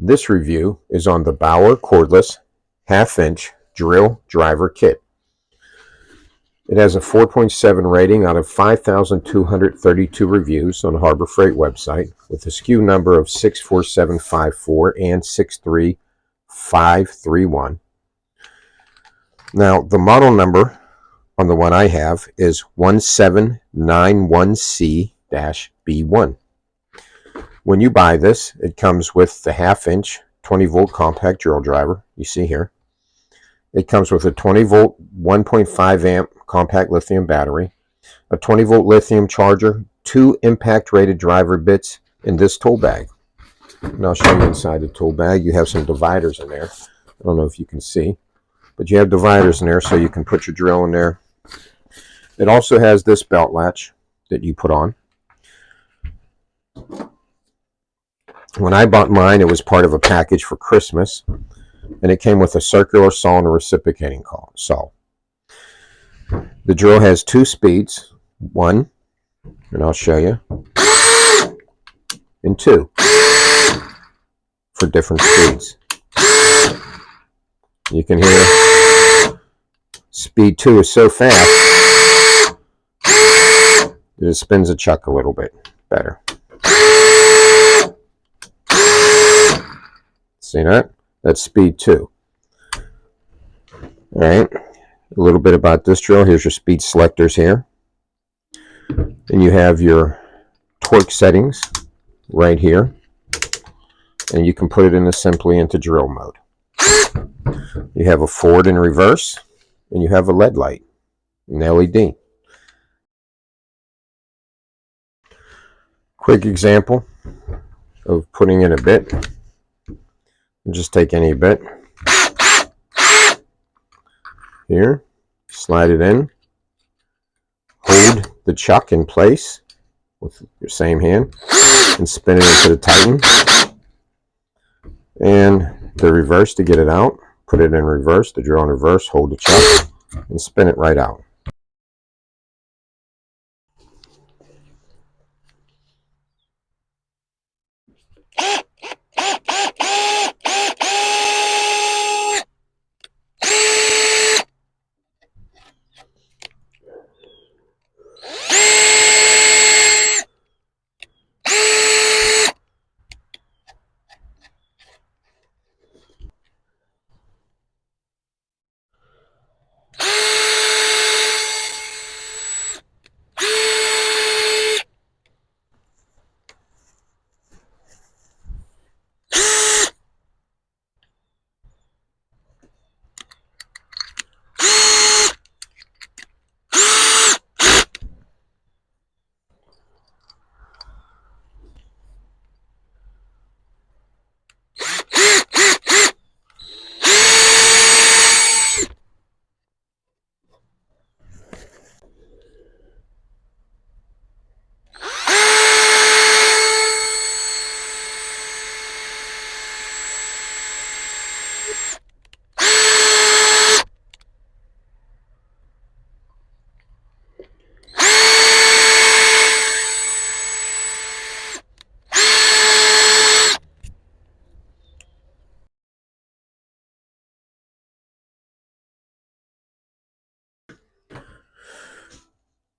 This review is on the BAUER Cordless 1/2-inch drill driver kit. It has a 4.7 rating out of 5,232 reviews on the Harbor Freight website with a SKU number of 64754 and 63531. Now, the model number on the one I have is 1791C-B1. When you buy this, it comes with the 1/2-inch 20-volt compact drill driver you see here. It comes with a 20-volt 1.5 amp compact lithium battery, a 20-volt lithium charger, 2 impact-rated driver bits in this tool bag. And I'll show you inside the tool bag. You have some dividers in there. I don't know if you can see, but you have dividers in there so you can put your drill in there. It also has this belt latch that you put on. When I bought mine, it was part of a package for Christmas, and it came with a circular saw and a reciprocating saw. The drill has 2 speeds, 1, and I'll show you, and 2 for different speeds. You can hear speed 2 is so fast that it spins a chuck a little bit better. See that? That's speed 2. Alright, a little bit about this drill. Here's your speed selectors here. And you have your torque settings right here. And you can put it in simply into drill mode. You have a forward and reverse, and you have a LED light, an LED. Quick example of putting in a bit. Just take any bit here, slide it in, hold the chuck in place with your same hand, and spin it into the tighten, and the reverse to get it out. Put it in reverse, the drill in reverse, hold the chuck, and spin it right out.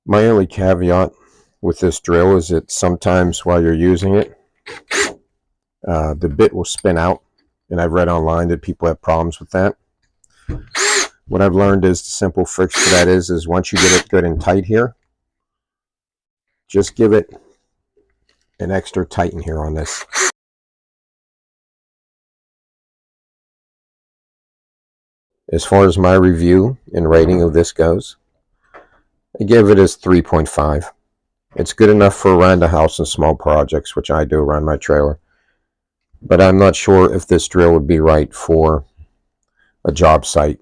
My only caveat with this drill is that sometimes while you're using it, the bit will spin out, and I've read online that people have problems with that. What I've learned is the simple fix for that is once you get it good and tight here, just give it an extra tighten here on this. As far as my review and rating of this goes, I give it as 3.5. It's good enough for around the house and small projects, which I do around my trailer. But I'm not sure if this drill would be right for a job site